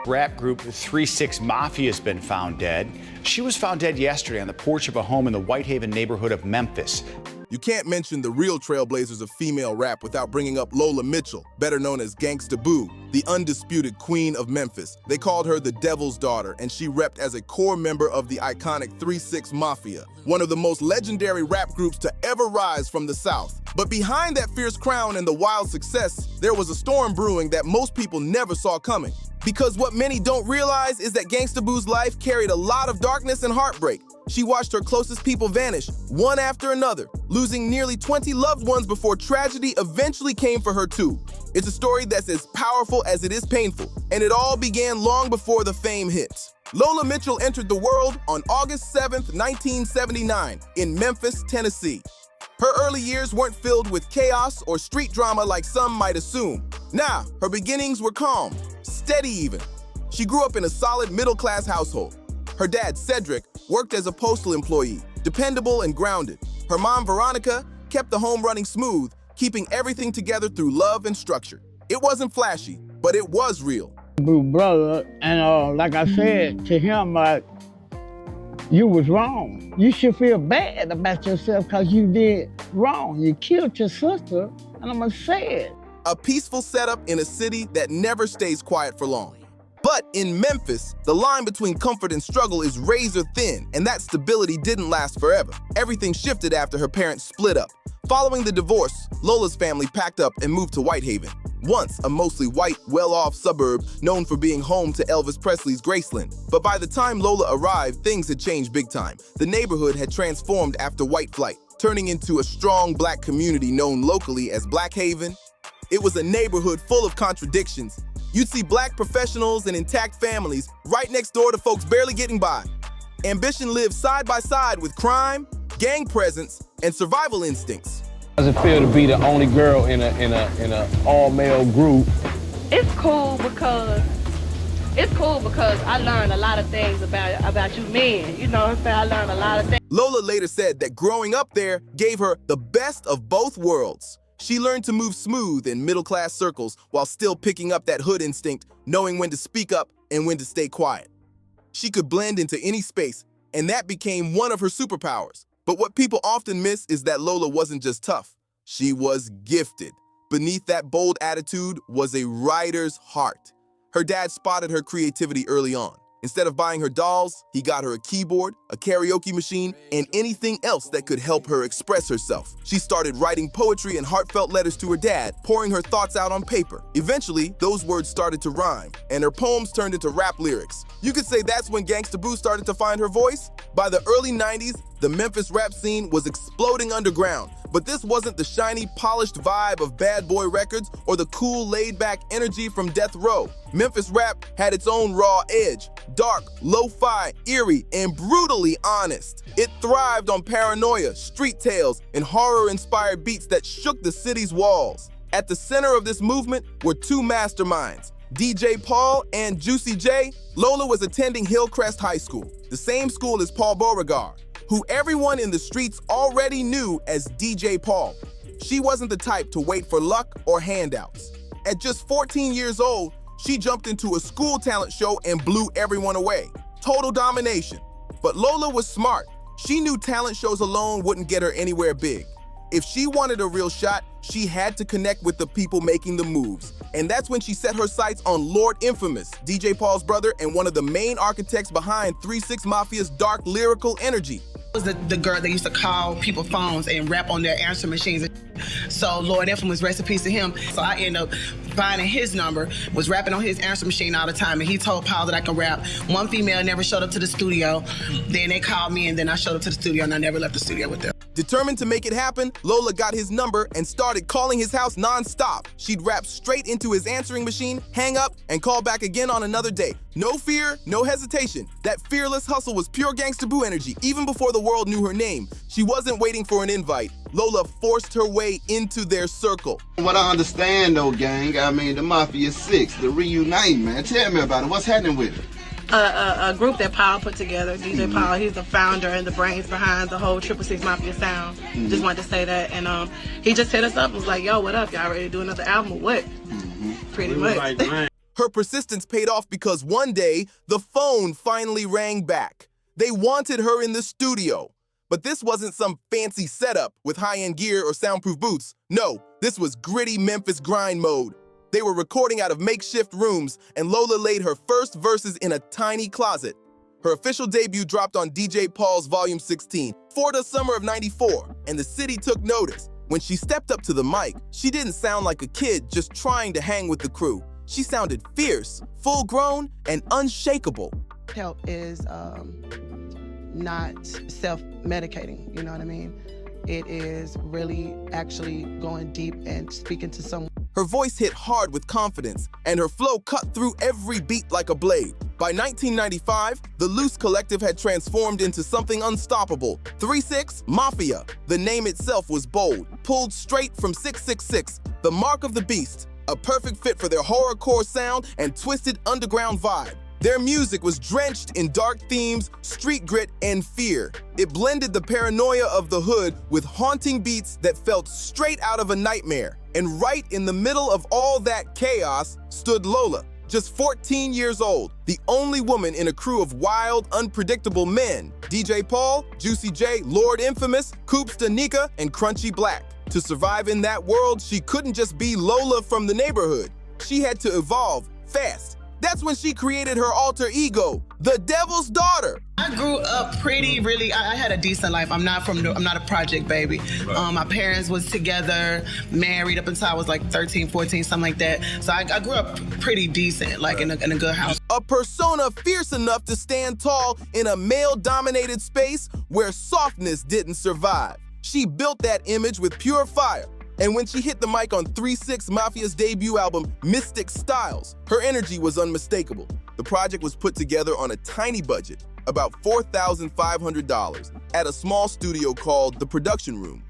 Rap group 3-6 Mafia has been found dead. She was found dead yesterday on the porch of a home in the Whitehaven neighborhood of Memphis. You can't mention the real trailblazers of female rap without bringing up Lola Mitchell, better known as Gangsta Boo, the undisputed queen of Memphis. They called her the Devil's Daughter, and she repped as a core member of the iconic 3-6 Mafia, one of the most legendary rap groups to ever rise from the South. But behind that fierce crown and the wild success, there was a storm brewing that most people never saw coming. Because what many don't realize is that Gangsta Boo's life carried a lot of darkness and heartbreak. She watched her closest people vanish, one after another, losing nearly 20 loved ones before tragedy eventually came for her too. It's a story that's as powerful as it is painful, and it all began long before the fame hits. Lola Mitchell entered the world on August 7th, 1979, in Memphis, Tennessee. Her early years weren't filled with chaos or street drama like some might assume. Nah, her beginnings were calm, steady even. She grew up in a solid middle-class household. Her dad, Cedric, worked as a postal employee, dependable and grounded. Her mom, Veronica, kept the home running smooth, keeping everything together through love and structure. It wasn't flashy, but it was real. Boo brother, and like I said to him, you was wrong. You should feel bad about yourself because you did wrong. You killed your sister, and I'm gonna say it. A peaceful setup in a city that never stays quiet for long. But in Memphis, the line between comfort and struggle is razor thin, and that stability didn't last forever. Everything shifted after her parents split up. Following the divorce, Lola's family packed up and moved to Whitehaven, once a mostly white, well-off suburb known for being home to Elvis Presley's Graceland. But by the time Lola arrived, things had changed big time. The neighborhood had transformed after white flight, turning into a strong black community known locally as Black Haven. It was a neighborhood full of contradictions. You'd see black professionals and intact families right next door to folks barely getting by. Ambition lived side by side with crime, gang presence, and survival instincts. How does it feel to be the only girl in a all-male group? It's cool because I learned a lot of things about you men. You know what I'm saying? I learned a lot of things. Lola later said that growing up there gave her the best of both worlds. She learned to move smooth in middle-class circles while still picking up that hood instinct, knowing when to speak up and when to stay quiet. She could blend into any space, and that became one of her superpowers. But what people often miss is that Lola wasn't just tough. She was gifted. Beneath that bold attitude was a writer's heart. Her dad spotted her creativity early on. Instead of buying her dolls, he got her a keyboard, a karaoke machine, and anything else that could help her express herself. She started writing poetry and heartfelt letters to her dad, pouring her thoughts out on paper. Eventually, those words started to rhyme, and her poems turned into rap lyrics. You could say that's when Gangsta Boo started to find her voice. By the early 90s, the Memphis rap scene was exploding underground. But this wasn't the shiny, polished vibe of Bad Boy Records or the cool, laid-back energy from Death Row. Memphis rap had its own raw edge, dark, lo-fi, eerie, and brutally honest. It thrived on paranoia, street tales, and horror-inspired beats that shook the city's walls. At the center of this movement were two masterminds, DJ Paul and Juicy J. Lola was attending Hillcrest High School, the same school as Paul Beauregard, who everyone in the streets already knew as DJ Paul. She wasn't the type to wait for luck or handouts. At just 14 years old, she jumped into a school talent show and blew everyone away. Total domination. But Lola was smart. She knew talent shows alone wouldn't get her anywhere big. If she wanted a real shot, she had to connect with the people making the moves. And that's when she set her sights on Lord Infamous, DJ Paul's brother and one of the main architects behind 3-6 Mafia's dark lyrical energy. Was the girl that used to call people phones and rap on their answering machines. So Lord Infamous, rest in peace to him. So I ended up finding his number, was rapping on his answering machine all the time, and he told Paul that I could rap. One female never showed up to the studio. Then they called me, and then I showed up to the studio, and I never left the studio with them. Determined to make it happen, Lola got his number and started calling his house non-stop. She'd rap straight into his answering machine, hang up, and call back again on another day. No fear, no hesitation. That fearless hustle was pure Gangsta Boo energy, even before the world knew her name. She wasn't waiting for an invite. Lola forced her way into their circle. What I understand though, gang, I mean the Mafia 6, the reuniting, man. Tell me about it. What's happening with it? A group that Paul put together. DJ Paul, he's the founder and the brains behind the whole 666 Mafia sound. Just wanted to say that. And he just hit us up and was like, yo, what up? Y'all ready to do another album or what? Pretty much. Her persistence paid off because one day, the phone finally rang back. They wanted her in the studio. But this wasn't some fancy setup with high-end gear or soundproof booths. No, this was gritty Memphis grind mode. They were recording out of makeshift rooms, and Lola laid her first verses in a tiny closet. Her official debut dropped on DJ Paul's Volume 16 for the summer of '94, and the city took notice. When she stepped up to the mic, she didn't sound like a kid just trying to hang with the crew. She sounded fierce, full-grown, and unshakable. Help is not self-medicating, you know what I mean? It is really actually going deep and speaking to someone. Her voice hit hard with confidence, and her flow cut through every beat like a blade. By 1995, the Loose Collective had transformed into something unstoppable. 3-6 Mafia. The name itself was bold, pulled straight from 666, the mark of the beast, a perfect fit for their horrorcore sound and twisted underground vibe. Their music was drenched in dark themes, street grit, and fear. It blended the paranoia of the hood with haunting beats that felt straight out of a nightmare. And right in the middle of all that chaos stood Lola, just 14 years old, the only woman in a crew of wild, unpredictable men. DJ Paul, Juicy J, Lord Infamous, Coops Danica, and Crunchy Black. To survive in that world, she couldn't just be Lola from the neighborhood. She had to evolve fast. That's when she created her alter ego, the Devil's Daughter. I grew up I had a decent life. I'm not a project baby. My parents was together, married up until I was like 13, 14, something like that. So I grew up pretty decent, like in a good house. A persona fierce enough to stand tall in a male-dominated space where softness didn't survive. She built that image with pure fire. And when she hit the mic on 3-6 Mafia's debut album, Mystic Styles, her energy was unmistakable. The project was put together on a tiny budget, about $4,500, at a small studio called The Production Room.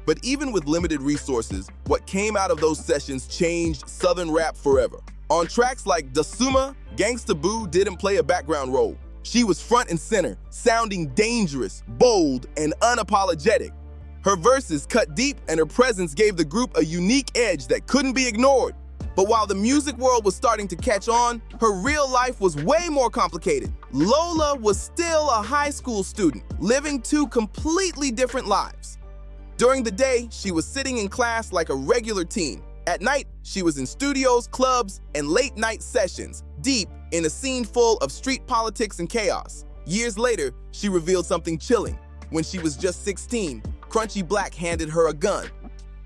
But even with limited resources, what came out of those sessions changed Southern rap forever. On tracks like Dasuma, Gangsta Boo didn't play a background role. She was front and center, sounding dangerous, bold, and unapologetic. Her verses cut deep, and her presence gave the group a unique edge that couldn't be ignored. But while the music world was starting to catch on, her real life was way more complicated. Lola was still a high school student, living two completely different lives. During the day, she was sitting in class like a regular teen. At night, she was in studios, clubs, and late-night sessions, deep in a scene full of street politics and chaos. Years later, she revealed something chilling. When she was just 16, Crunchy Black handed her a gun.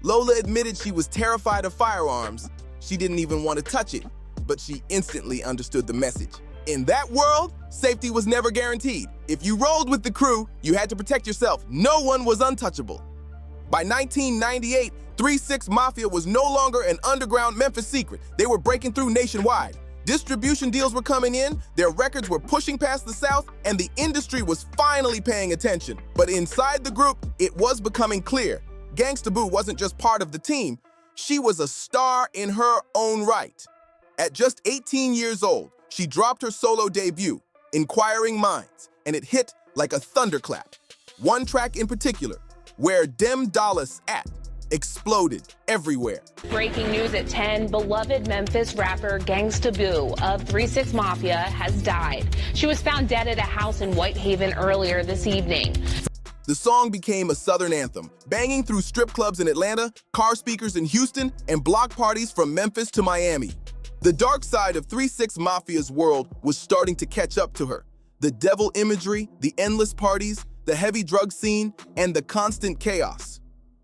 Lola admitted she was terrified of firearms. She didn't even want to touch it, but she instantly understood the message. In that world, safety was never guaranteed. If you rolled with the crew, you had to protect yourself. No one was untouchable. By 1998, 3-6 Mafia was no longer an underground Memphis secret. They were breaking through nationwide. Distribution deals were coming in, their records were pushing past the South, and the industry was finally paying attention. But inside the group, it was becoming clear. Gangsta Boo wasn't just part of the team, she was a star in her own right. At just 18 years old, she dropped her solo debut, Inquiring Minds, and it hit like a thunderclap. One track in particular, Where Dem Dallas At, exploded everywhere. Breaking news at 10, beloved Memphis rapper Gangsta Boo of 3-6 Mafia has died. She was found dead at a house in Whitehaven earlier this evening. The song became a Southern anthem, banging through strip clubs in Atlanta, car speakers in Houston, and block parties from Memphis to Miami. The dark side of 3-6 Mafia's world was starting to catch up to her. The devil imagery, the endless parties, the heavy drug scene, and the constant chaos.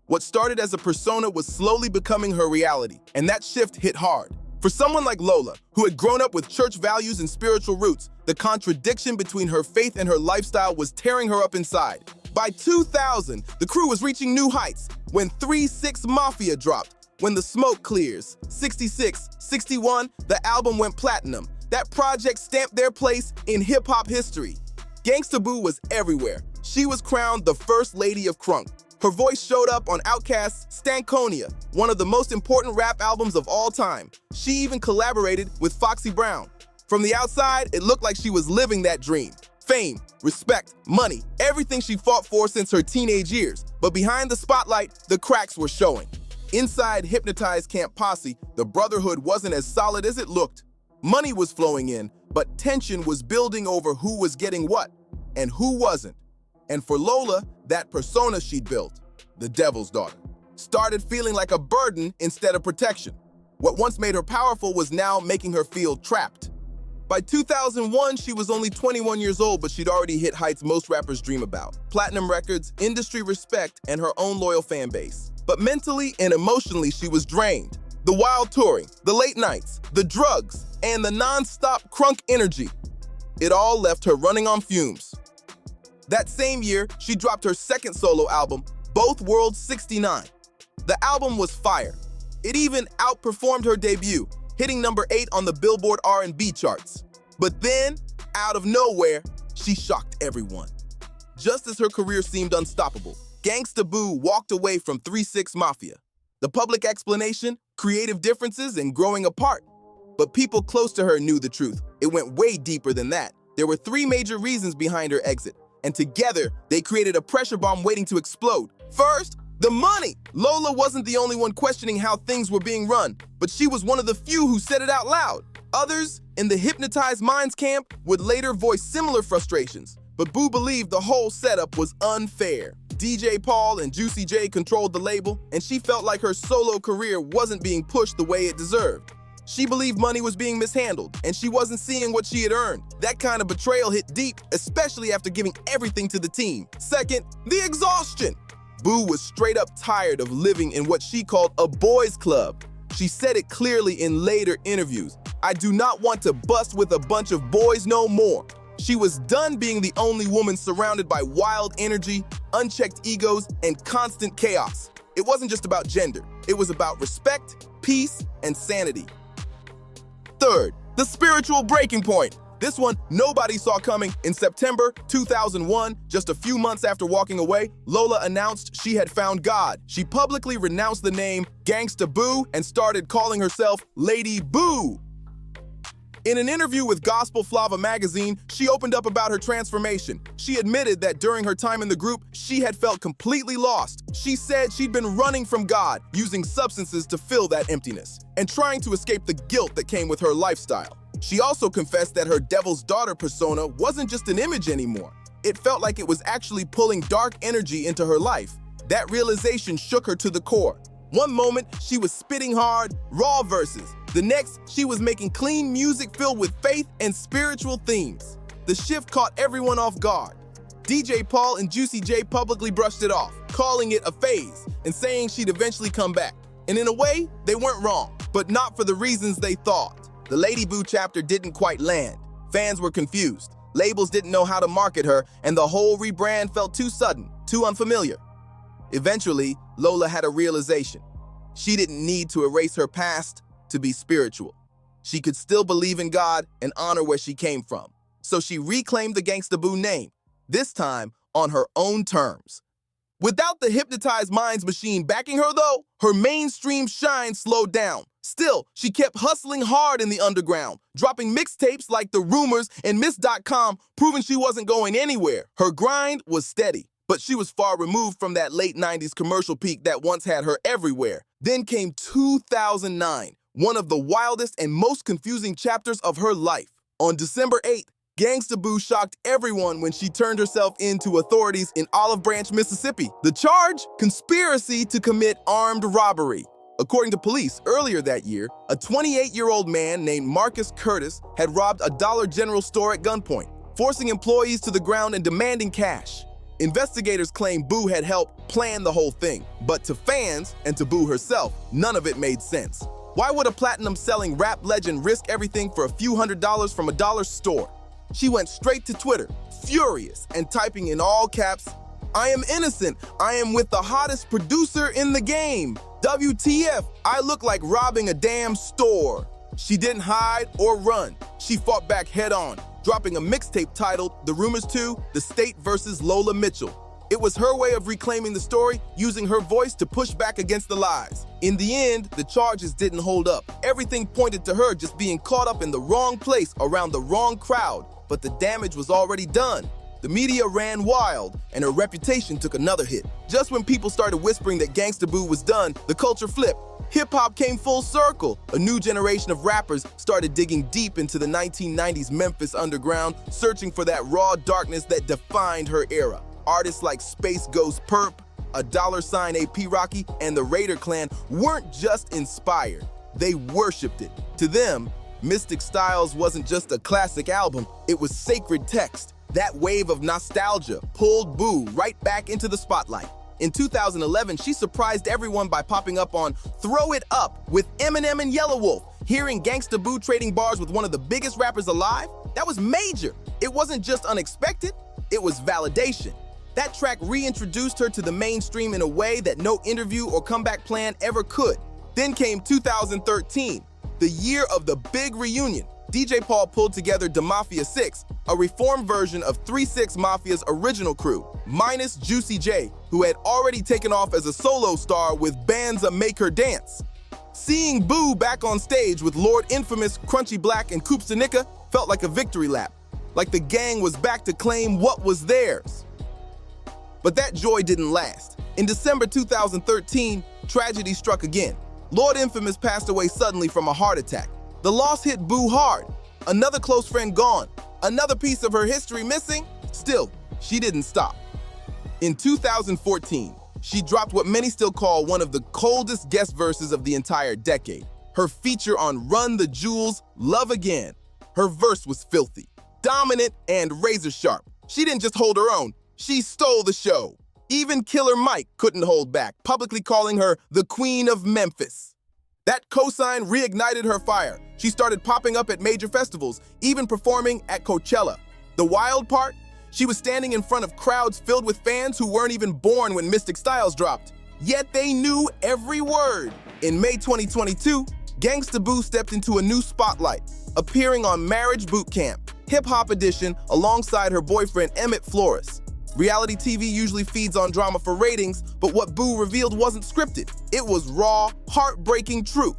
What started as a persona was slowly becoming her reality, and that shift hit hard. For someone like Lola, who had grown up with church values and spiritual roots, the contradiction between her faith and her lifestyle was tearing her up inside. By 2000, the crew was reaching new heights when 3-6 Mafia dropped. When the smoke clears, 66, 61, the album went platinum. That project stamped their place in hip-hop history. Gangsta Boo was everywhere. She was crowned the First Lady of Crunk. Her voice showed up on Outkast's Stankonia, one of the most important rap albums of all time. She even collaborated with Foxy Brown. From the outside, it looked like she was living that dream. Fame, respect, money, everything she fought for since her teenage years. But behind the spotlight, the cracks were showing. Inside Hypnotized Camp Posse, the brotherhood wasn't as solid as it looked. Money was flowing in, but tension was building over who was getting what and who wasn't. And for Lola, that persona she'd built, the devil's daughter, started feeling like a burden instead of protection. What once made her powerful was now making her feel trapped. By 2001, she was only 21 years old, but she'd already hit heights most rappers dream about: platinum records, industry respect, and her own loyal fan base. But mentally and emotionally, she was drained. The wild touring, the late nights, the drugs, and the non-stop crunk energy, it all left her running on fumes. That same year, she dropped her second solo album, Both Worlds 69. The album was fire. It even outperformed her debut, hitting number 8 on the Billboard R&B charts. But then, out of nowhere, she shocked everyone. Just as her career seemed unstoppable, Gangsta Boo walked away from 3 6 Mafia. The public explanation? Creative differences and growing apart. But people close to her knew the truth. It went way deeper than that. There were 3 major reasons behind her exit, and together, they created a pressure bomb waiting to explode. First, the money! Lola wasn't the only one questioning how things were being run, but she was one of the few who said it out loud. Others, in the hypnotized minds camp, would later voice similar frustrations, but Boo believed the whole setup was unfair. DJ Paul and Juicy J controlled the label, and she felt like her solo career wasn't being pushed the way it deserved. She believed money was being mishandled, and she wasn't seeing what she had earned. That kind of betrayal hit deep, especially after giving everything to the team. Second, the exhaustion. Boo was straight up tired of living in what she called a boys' club. She said it clearly in later interviews: "I do not want to bust with a bunch of boys no more." She was done being the only woman surrounded by wild energy, unchecked egos, and constant chaos. It wasn't just about gender. It was about respect, peace, and sanity. Third, the spiritual breaking point. This one nobody saw coming. In September 2001, just a few months after walking away, Lola announced she had found God. She publicly renounced the name Gangsta Boo and started calling herself Lady Boo. In an interview with Gospel Flava magazine, she opened up about her transformation. She admitted that during her time in the group, she had felt completely lost. She said she'd been running from God, using substances to fill that emptiness, and trying to escape the guilt that came with her lifestyle. She also confessed that her devil's daughter persona wasn't just an image anymore. It felt like it was actually pulling dark energy into her life. That realization shook her to the core. One moment, she was spitting hard, raw verses. The next, she was making clean music filled with faith and spiritual themes. The shift caught everyone off guard. DJ Paul and Juicy J publicly brushed it off, calling it a phase and saying she'd eventually come back. And in a way, they weren't wrong, but not for the reasons they thought. The Lady Boo chapter didn't quite land. Fans were confused. Labels didn't know how to market her, and the whole rebrand felt too sudden, too unfamiliar. Eventually, Lola had a realization. She didn't need to erase her past to be spiritual. She could still believe in God and honor where she came from. So she reclaimed the Gangsta Boo name, this time on her own terms. Without the hypnotized minds machine backing her though, her mainstream shine slowed down. Still, she kept hustling hard in the underground, dropping mixtapes like The Rumors and Miss.com, proving she wasn't going anywhere. Her grind was steady, but she was far removed from that late 90s commercial peak that once had her everywhere. Then came 2009, one of the wildest and most confusing chapters of her life. On December 8th, Gangsta Boo shocked everyone when she turned herself in to authorities in Olive Branch, Mississippi. The charge? Conspiracy to commit armed robbery. According to police, earlier that year, a 28-year-old man named Marcus Curtis had robbed a Dollar General store at gunpoint, forcing employees to the ground and demanding cash. Investigators claim Boo had helped plan the whole thing, but to fans, and to Boo herself, none of it made sense. Why would a platinum-selling rap legend risk everything for a few $100s from a dollar store? She went straight to Twitter, furious, and typing in all caps, "I am innocent. I am with the hottest producer in the game. WTF, I look like robbing a damn store." She didn't hide or run. She fought back head on, dropping a mixtape titled The Rumors 2, The State vs. Lola Mitchell. It was her way of reclaiming the story, using her voice to push back against the lies. In the end, the charges didn't hold up. Everything pointed to her just being caught up in the wrong place around the wrong crowd, but the damage was already done. The media ran wild, and her reputation took another hit. Just when people started whispering that Gangsta Boo was done, the culture flipped. Hip-hop came full circle. A new generation of rappers started digging deep into the 1990s Memphis underground, searching for that raw darkness that defined her era. Artists like Space Ghost Perp, $sign AP Rocky, and the Raider Clan weren't just inspired, they worshipped it. To them, Mystic Styles wasn't just a classic album, it was sacred text. That wave of nostalgia pulled Boo right back into the spotlight. In 2011, she surprised everyone by popping up on Throw It Up with Eminem and Yellow Wolf. Hearing Gangsta Boo trading bars with one of the biggest rappers alive, that was major. It wasn't just unexpected, it was validation. That track reintroduced her to the mainstream in a way that no interview or comeback plan ever could. Then came 2013, the year of the big reunion. DJ Paul pulled together the Mafia 6, a reformed version of 3-6 Mafia's original crew, minus Juicy J, who had already taken off as a solo star with Band's Make Her Dance. Seeing Boo back on stage with Lord Infamous, Crunchy Black, and Koopsta Nika felt like a victory lap, like the gang was back to claim what was theirs. But that joy didn't last. In December 2013, tragedy struck again. Lord Infamous passed away suddenly from a heart attack. The loss hit Boo hard. Another close friend gone. Another piece of her history missing. Still, she didn't stop. In 2014, she dropped what many still call one of the coldest guest verses of the entire decade. Her feature on Run the Jewels, Love Again. Her verse was filthy, dominant, and razor sharp. She didn't just hold her own, she stole the show. Even Killer Mike couldn't hold back, publicly calling her the Queen of Memphis. That cosign reignited her fire. She started popping up at major festivals, even performing at Coachella. The wild part? She was standing in front of crowds filled with fans who weren't even born when Mystic Styles dropped. Yet they knew every word. In May 2022, Gangsta Boo stepped into a new spotlight, appearing on Marriage Boot Camp, Hip Hop Edition, alongside her boyfriend Emmett Flores. Reality TV usually feeds on drama for ratings, but what Boo revealed wasn't scripted. It was raw, heartbreaking truth.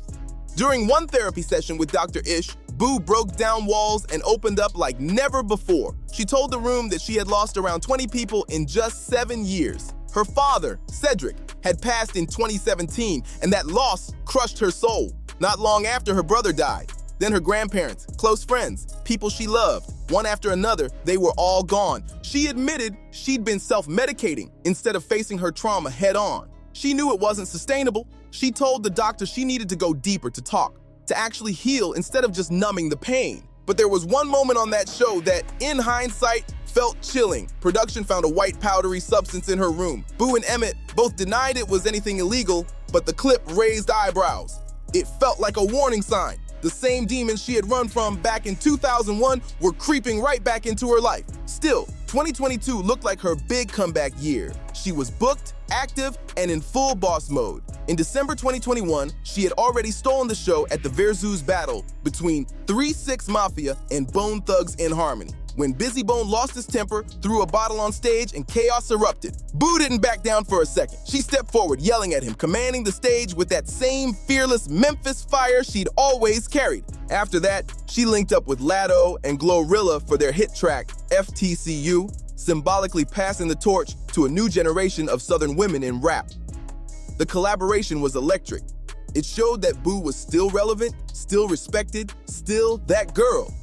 During one therapy session with Dr. Ish, Boo broke down walls and opened up like never before. She told the room that she had lost around 20 people in just 7 years. Her father, Cedric, had passed in 2017, and that loss crushed her soul. Not long after, her brother died. Then her grandparents, close friends, people she loved. One after another, they were all gone. She admitted she'd been self-medicating instead of facing her trauma head-on. She knew it wasn't sustainable. She told the doctor she needed to go deeper to talk, to actually heal instead of just numbing the pain. But there was one moment on that show that, in hindsight, felt chilling. Production found a white powdery substance in her room. Boo and Emmett both denied it was anything illegal, but the clip raised eyebrows. It felt like a warning sign. The same demons she had run from back in 2001 were creeping right back into her life. Still, 2022 looked like her big comeback year. She was booked, active, and in full boss mode. In December 2021, she had already stolen the show at the Versus battle between 3-6 Mafia and Bone Thugs in Harmony. When Busy Bone lost his temper, threw a bottle on stage, and chaos erupted, Boo didn't back down for a second. She stepped forward, yelling at him, commanding the stage with that same fearless Memphis fire she'd always carried. After that, she linked up with Latto and Glorilla for their hit track, FTCU, symbolically passing the torch to a new generation of Southern women in rap. The collaboration was electric. It showed that Boo was still relevant, still respected, still that girl.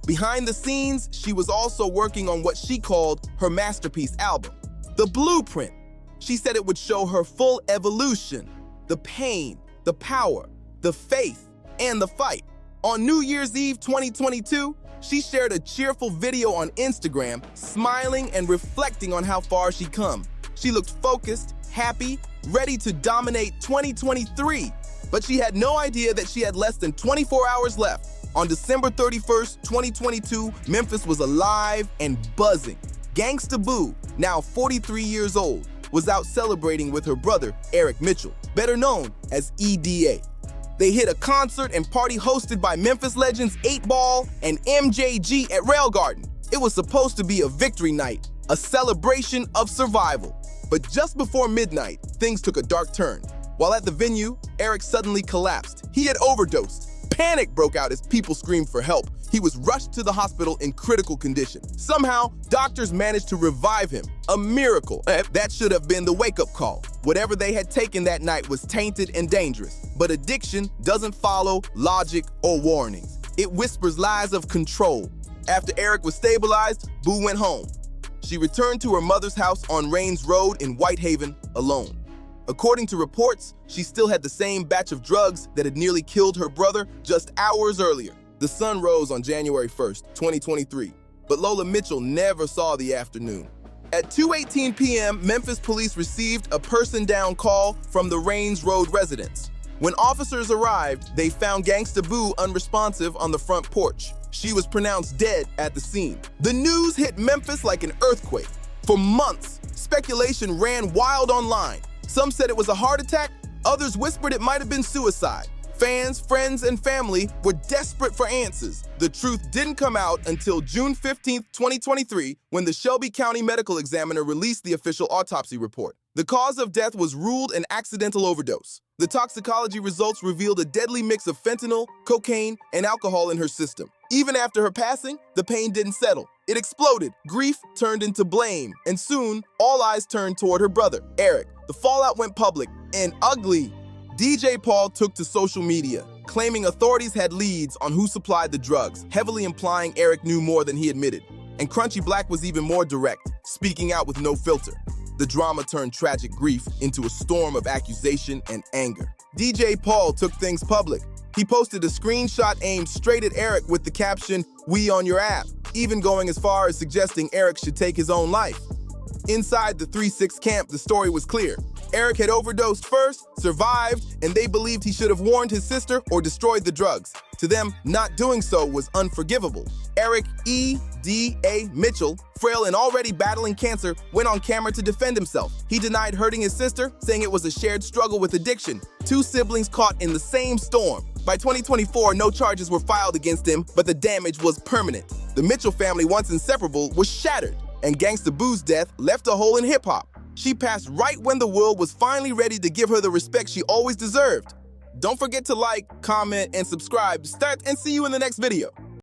Behind the scenes, she was also working on what she called her masterpiece album, The Blueprint. She said it would show her full evolution, the pain, the power, the faith, and the fight. On New Year's Eve 2022, she shared a cheerful video on Instagram, smiling and reflecting on how far she'd come. She looked focused, happy, ready to dominate 2023, but she had no idea that she had less than 24 hours left. On December 31st, 2022, Memphis was alive and buzzing. Gangsta Boo, now 43 years old, was out celebrating with her brother, Eric Mitchell, better known as EDA. They hit a concert and party hosted by Memphis legends 8Ball and MJG at Rail Garden. It was supposed to be a victory night, a celebration of survival. But just before midnight, things took a dark turn. While at the venue, Eric suddenly collapsed. He had overdosed. Panic broke out as people screamed for help. He was rushed to the hospital in critical condition. Somehow, doctors managed to revive him. A miracle. That should have been the wake-up call. Whatever they had taken that night was tainted and dangerous. But addiction doesn't follow logic or warnings. It whispers lies of control. After Eric was stabilized, Boo went home. She returned to her mother's house on Rains Road in Whitehaven alone. According to reports, she still had the same batch of drugs that had nearly killed her brother just hours earlier. The sun rose on January 1st, 2023, but Lola Mitchell never saw the afternoon. At 2:18 p.m., Memphis police received a person-down call from the Rains Road residents. When officers arrived, they found Gangsta Boo unresponsive on the front porch. She was pronounced dead at the scene. The news hit Memphis like an earthquake. For months, speculation ran wild online. Some said it was a heart attack, others whispered it might have been suicide. Fans, friends, and family were desperate for answers. The truth didn't come out until June 15, 2023, when the Shelby County Medical Examiner released the official autopsy report. The cause of death was ruled an accidental overdose. The toxicology results revealed a deadly mix of fentanyl, cocaine, and alcohol in her system. Even after her passing, the pain didn't settle. It exploded. Grief turned into blame, and soon, all eyes turned toward her brother, Eric. The fallout went public and ugly. DJ Paul took to social media, claiming authorities had leads on who supplied the drugs, heavily implying Eric knew more than he admitted. And Crunchy Black was even more direct, speaking out with no filter. The drama turned tragic grief into a storm of accusation and anger. DJ Paul took things public. He posted a screenshot aimed straight at Eric with the caption, "We on your app," even going as far as suggesting Eric should take his own life. Inside the 3-6 camp, the story was clear. Eric had overdosed first, survived, and they believed he should have warned his sister or destroyed the drugs. To them, not doing so was unforgivable. Eric E.D.A. Mitchell, frail and already battling cancer, went on camera to defend himself. He denied hurting his sister, saying it was a shared struggle with addiction. Two siblings caught in the same storm. By 2024, no charges were filed against him, but the damage was permanent. The Mitchell family, once inseparable, was shattered, and Gangsta Boo's death left a hole in hip-hop. She passed right when the world was finally ready to give her the respect she always deserved. Don't forget to like, comment, and subscribe. And see you in the next video.